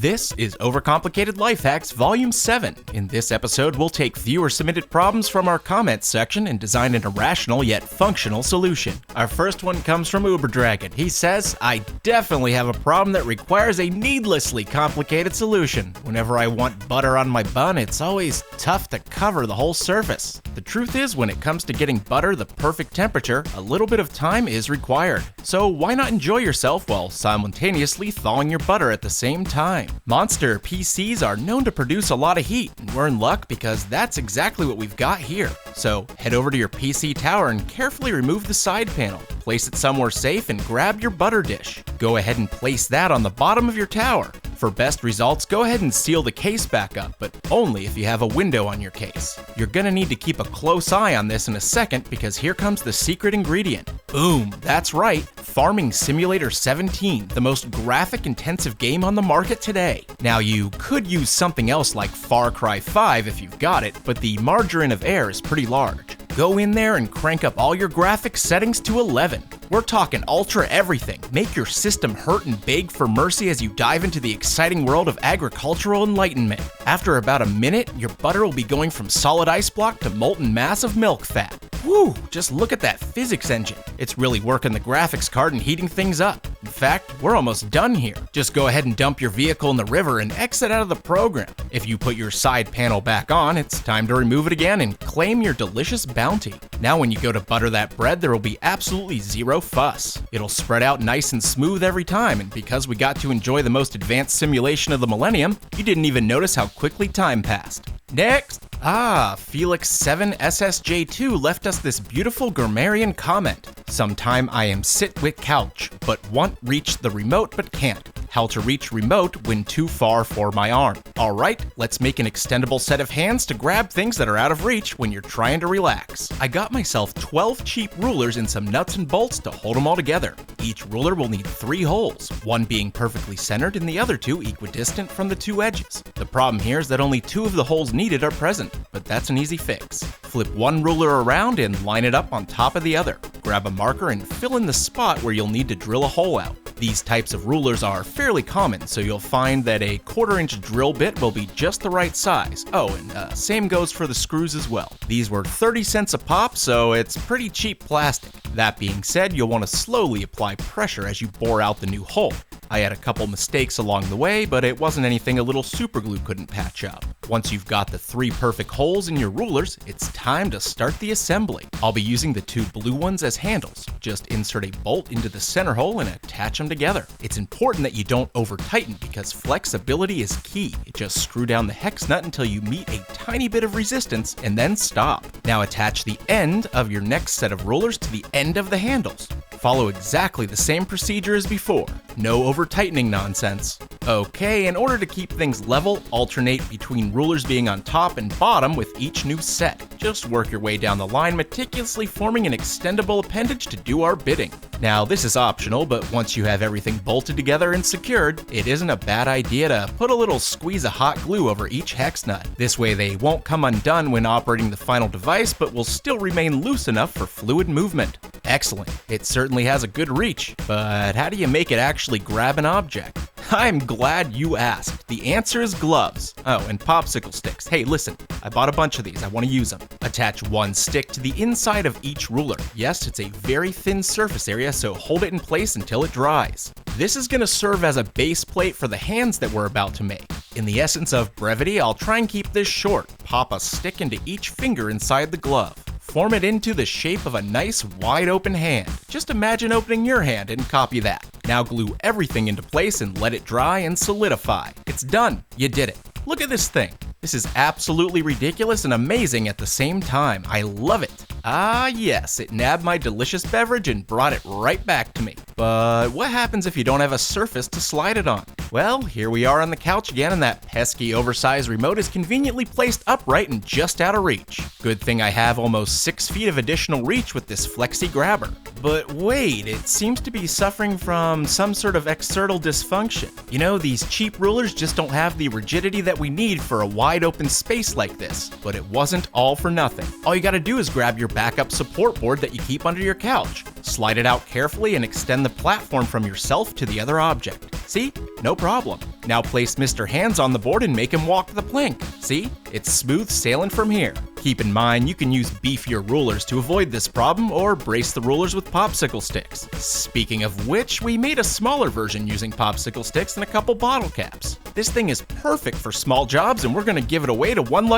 This is Overcomplicated Life Hacks Volume 7. In this episode, we'll take viewer-submitted problems from our comments section and design an irrational yet functional solution. Our first one comes from UberDragon. He says, I definitely have a problem that requires a needlessly complicated solution. Whenever I want butter on my bun, it's always tough to cover the whole surface. The truth is, when it comes to getting butter the perfect temperature, a little bit of time is required. So why not enjoy yourself while simultaneously thawing your butter at the same time? Monster PCs are known to produce a lot of heat, and we're in luck because that's exactly what we've got here. So head over to your PC tower and carefully remove the side panel. Place it somewhere safe and grab your butter dish. Go ahead and place that on the bottom of your tower. For best results, go ahead and seal the case back up, but only if you have a window on your case. You're gonna need to keep a close eye on this in a second because here comes the secret ingredient. Boom, that's right, Farming Simulator 17, the most graphic-intensive game on the market today. Now you could use something else like Far Cry 5 if you've got it, but the margin of error is pretty large. Go in there and crank up all your graphics settings to 11. We're talking ultra everything. Make your system hurt and beg for mercy as you dive into the exciting world of agricultural enlightenment. After about a minute, your butter will be going from solid ice block to molten mass of milk fat. Woo, just look at that physics engine. It's really working the graphics card and heating things up. In fact, we're almost done here. Just go ahead and dump your vehicle in the river and exit out of the program. If you put your side panel back on, it's time to remove it again and claim your delicious bounty. Now when you go to butter that bread, there will be absolutely zero fuss. It'll spread out nice and smooth every time, and because we got to enjoy the most advanced simulation of the millennium, you didn't even notice how quickly time passed. Next! Felix7SSJ2 left us this beautiful grammarian comment. Sometime I am sit with couch, but want reach the remote but can't. How to reach remote when too far for my arm. Alright, let's make an extendable set of hands to grab things that are out of reach when you're trying to relax. I got myself 12 cheap rulers and some nuts and bolts to hold them all together. Each ruler will need 3 holes, one being perfectly centered and the other 2 equidistant from the 2 edges. The problem here is that only 2 of the holes needed are present, but that's an easy fix. Flip one ruler around and line it up on top of the other. Grab a marker and fill in the spot where you'll need to drill a hole out. These types of rulers are fairly common, so you'll find that a 1/4-inch drill bit will be just the right size. Oh, and same goes for the screws as well. These were 30 cents a pop, so it's pretty cheap plastic. That being said, you'll want to slowly apply pressure as you bore out the new hole. I had a couple mistakes along the way, but it wasn't anything a little superglue couldn't patch up. Once you've got the 3 perfect holes in your rulers, it's time to start the assembly. I'll be using the 2 blue ones as handles. Just insert a bolt into the center hole and attach them together. It's important that you don't over-tighten because flexibility is key. Just screw down the hex nut until you meet a tiny bit of resistance and then stop. Now attach the end of your next set of rulers to the end of the handles. Follow exactly the same procedure as before. No over-tightening nonsense. Okay, in order to keep things level, alternate between rulers being on top and bottom with each new set. Just work your way down the line, meticulously forming an extendable appendage to do our bidding. Now, this is optional, but once you have everything bolted together and secured, it isn't a bad idea to put a little squeeze of hot glue over each hex nut. This way they won't come undone when operating the final device, but will still remain loose enough for fluid movement. Excellent. It certainly has a good reach, but how do you make it actually grab an object? I'm glad you asked. The answer is gloves. Oh, and popsicle sticks. Hey, listen, I bought a bunch of these. I want to use them. Attach one stick to the inside of each ruler. Yes, it's a very thin surface area, so hold it in place until it dries. This is going to serve as a base plate for the hands that we're about to make. In the essence of brevity, I'll try and keep this short. Pop a stick into each finger inside the glove. Form it into the shape of a nice wide open hand. Just imagine opening your hand and copy that. Now glue everything into place and let it dry and solidify. It's done. You did it. Look at this thing. This is absolutely ridiculous and amazing at the same time. I love it. Ah yes, it nabbed my delicious beverage and brought it right back to me. But what happens if you don't have a surface to slide it on? Well, here we are on the couch again, and that pesky oversized remote is conveniently placed upright and just out of reach. Good thing I have almost 6 feet of additional reach with this flexi grabber. But wait, it seems to be suffering from some sort of external dysfunction. You know, these cheap rulers just don't have the rigidity that we need for a wide open space like this. But it wasn't all for nothing. All you gotta do is grab your backup support board that you keep under your couch. Slide it out carefully and extend the platform from yourself to the other object. See? No problem. Now place Mr. Hands on the board and make him walk the plank. See? It's smooth sailing from here. Keep in mind, you can use beefier rulers to avoid this problem or brace the rulers with popsicle sticks. Speaking of which, we made a smaller version using popsicle sticks and a couple bottle caps. This thing is perfect for small jobs and we're gonna give it away to one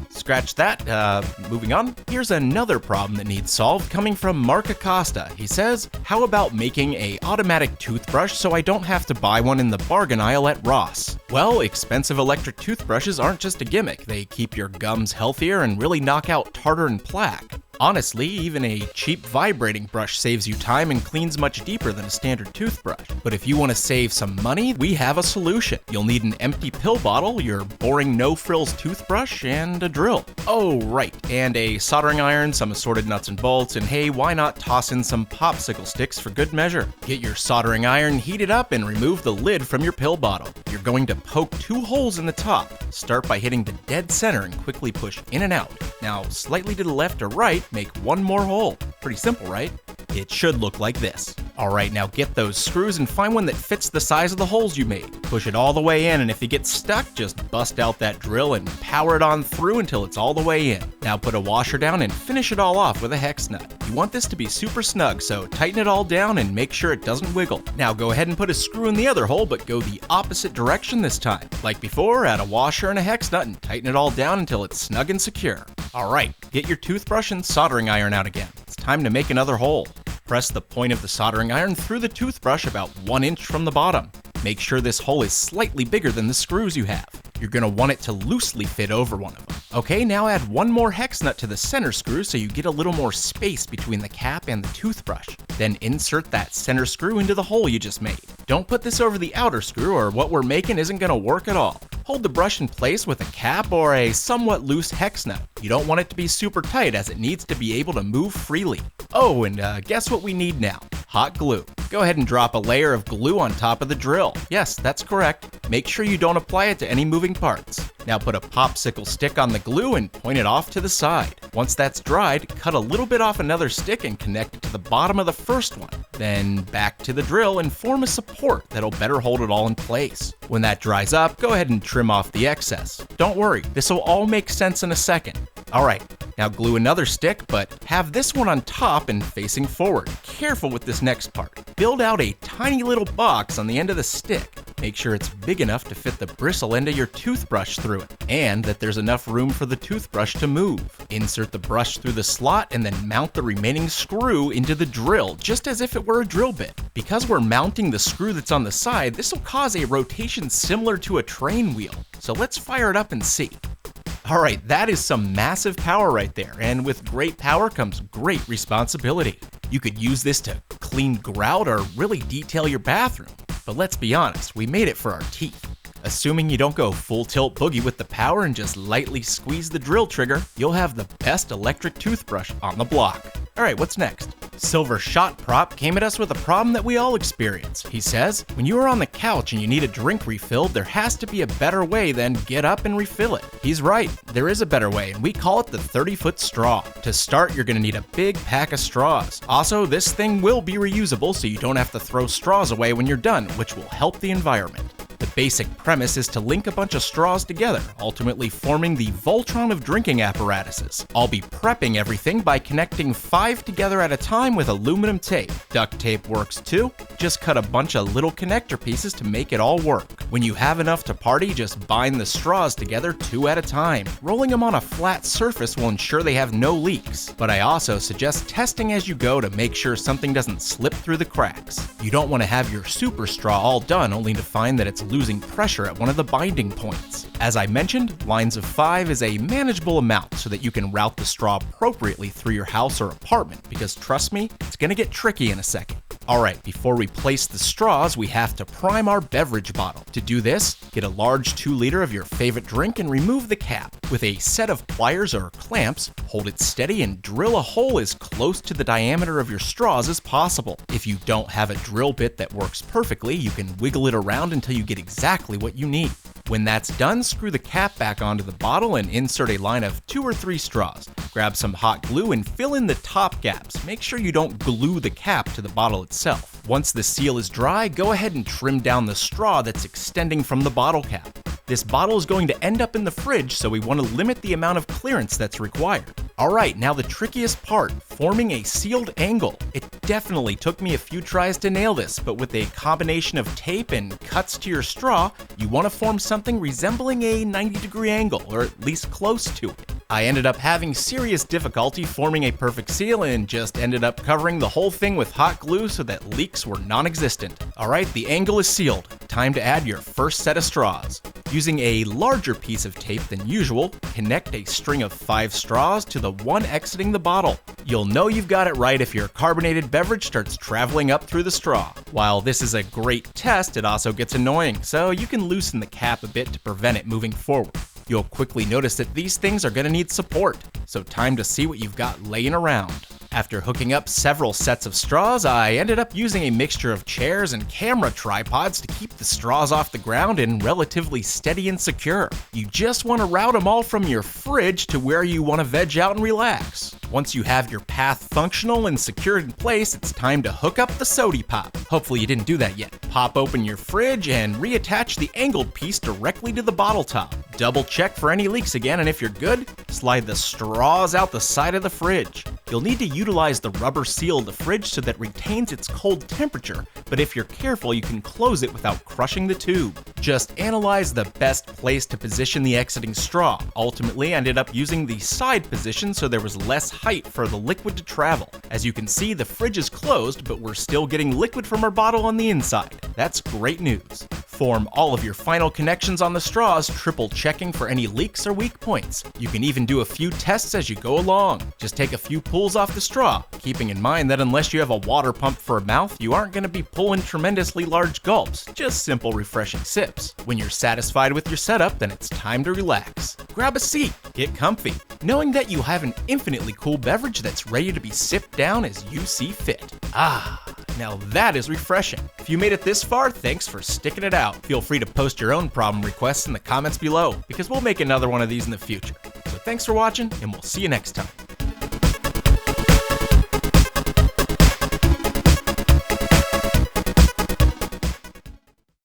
Scratch that, moving on. Here's another problem that needs solved coming from Mark Acosta. He says, how about making a automatic toothbrush so I don't have to buy one in the bargain aisle at Ross? Well, expensive electric toothbrushes aren't just a gimmick. They keep your gums healthier and really knock out tartar and plaque. Honestly, even a cheap vibrating brush saves you time and cleans much deeper than a standard toothbrush. But if you want to save some money, we have a solution. You'll need an empty pill bottle, your boring no-frills toothbrush, and a drill. Oh, right, and a soldering iron, some assorted nuts and bolts, and hey, why not toss in some popsicle sticks for good measure? Get your soldering iron, heat it up, and remove the lid from your pill bottle. You're going to poke 2 holes in the top. Start by hitting the dead center and quickly push in and out. Now, slightly to the left or right, make 1 more hole. Pretty simple, right? It should look like this. Alright, now get those screws and find one that fits the size of the holes you made. Push it all the way in, and if you get stuck, just bust out that drill and power it on through until it's all the way in. Now put a washer down and finish it all off with a hex nut. You want this to be super snug, so tighten it all down and make sure it doesn't wiggle. Now go ahead and put a screw in the other hole, but go the opposite direction this time. Like before, add a washer and a hex nut and tighten it all down until it's snug and secure. Alright, get your toothbrush and soldering iron out again. It's time to make another hole. Press the point of the soldering iron through the toothbrush about 1 inch from the bottom. Make sure this hole is slightly bigger than the screws you have. You're going to want it to loosely fit over one of them. Okay, now add 1 more hex nut to the center screw so you get a little more space between the cap and the toothbrush. Then insert that center screw into the hole you just made. Don't put this over the outer screw or what we're making isn't going to work at all. Hold the brush in place with a cap or a somewhat loose hex nut. You don't want it to be super tight as it needs to be able to move freely. Oh, and guess what we need now? Hot glue. Go ahead and drop a layer of glue on top of the drill. Yes, that's correct. Make sure you don't apply it to any moving parts. Now put a popsicle stick on the glue and point it off to the side. Once that's dried, cut a little bit off another stick and connect it to the bottom of the first one. Then back to the drill and form a support that'll better hold it all in place. When that dries up, go ahead and trim off the excess. Don't worry, this will all make sense in a second. Alright, now glue another stick, but have this one on top and facing forward. Careful with this next part. Build out a tiny little box on the end of the stick. Make sure it's big enough to fit the bristle end of your toothbrush through it, and that there's enough room for the toothbrush to move. Insert the brush through the slot and then mount the remaining screw into the drill, just as if it were a drill bit. Because we're mounting the screw that's on the side, this will cause a rotation similar to a train wheel. So let's fire it up and see. Alright, that is some massive power right there, and with great power comes great responsibility. You could use this to clean grout or really detail your bathroom. But let's be honest, we made it for our teeth. Assuming you don't go full tilt boogie with the power and just lightly squeeze the drill trigger, you'll have the best electric toothbrush on the block. Alright, what's next? Silver Shot Prop came at us with a problem that we all experience. He says, when you are on the couch and you need a drink refilled, there has to be a better way than get up and refill it. He's right, there is a better way, and we call it the 30-foot straw. To start, you're going to need a big pack of straws. Also, this thing will be reusable, so you don't have to throw straws away when you're done, which will help the environment. The basic premise is to link a bunch of straws together, ultimately forming the Voltron of drinking apparatuses. I'll be prepping everything by connecting 5 together at a time with aluminum tape. Duct tape works too. Just cut a bunch of little connector pieces to make it all work. When you have enough to party, just bind the straws together 2 at a time. Rolling them on a flat surface will ensure they have no leaks, but I also suggest testing as you go to make sure something doesn't slip through the cracks. You don't want to have your super straw all done only to find that it's losing pressure at one of the binding points. As I mentioned, lines of 5 is a manageable amount so that you can route the straw appropriately through your house or apartment, because trust me, it's gonna get tricky in a second. Alright, before we place the straws, we have to prime our beverage bottle. To do this, get a large 2-liter of your favorite drink and remove the cap. With a set of pliers or clamps, hold it steady and drill a hole as close to the diameter of your straws as possible. If you don't have a drill bit that works perfectly, you can wiggle it around until you get exactly what you need. When that's done, screw the cap back onto the bottle and insert a line of 2 or 3 straws. Grab some hot glue and fill in the top gaps. Make sure you don't glue the cap to the bottle itself. Once the seal is dry, go ahead and trim down the straw that's extending from the bottle cap. This bottle is going to end up in the fridge, so we want to limit the amount of clearance that's required. Alright, now the trickiest part, forming a sealed angle. It definitely took me a few tries to nail this, but with a combination of tape and cuts to your straw, you want to form something resembling a 90-degree angle, or at least close to it. I ended up having serious difficulty forming a perfect seal and just ended up covering the whole thing with hot glue so that leaks were non-existent. Alright, the angle is sealed. Time to add your first set of straws. Using a larger piece of tape than usual, connect a string of 5 straws to the one exiting the bottle. You'll know you've got it right if your carbonated beverage starts traveling up through the straw. While this is a great test, it also gets annoying, so you can loosen the cap a bit to prevent it moving forward. You'll quickly notice that these things are going to need support, so time to see what you've got laying around. After hooking up several sets of straws, I ended up using a mixture of chairs and camera tripods to keep the straws off the ground and relatively steady and secure. You just want to route them all from your fridge to where you want to veg out and relax. Once you have your path functional and secured in place, it's time to hook up the sody pop. Hopefully you didn't do that yet. Pop open your fridge and reattach the angled piece directly to the bottle top. Double check for any leaks again, and if you're good, slide the straws out the side of the fridge. You'll need to utilize the rubber seal of the fridge so that it retains its cold temperature, but if you're careful, you can close it without crushing the tube. Just analyze the best place to position the exiting straw. Ultimately, I ended up using the side position so there was less height for the liquid to travel. As you can see, the fridge is closed, but we're still getting liquid from our bottle on the inside. That's great news. Form all of your final connections on the straws, triple checking for any leaks or weak points. You can even do a few tests as you go along. Just take a few pulls off the straw, keeping in mind that unless you have a water pump for a mouth, you aren't going to be pulling tremendously large gulps, just simple refreshing sips. When you're satisfied with your setup, then it's time to relax. Grab a seat, get comfy, knowing that you have an infinitely cool beverage that's ready to be sipped down as you see fit. Now that is refreshing. If you made it this far, thanks for sticking it out. Feel free to post your own problem requests in the comments below, because we'll make another one of these in the future. So thanks for watching, and we'll see you next time.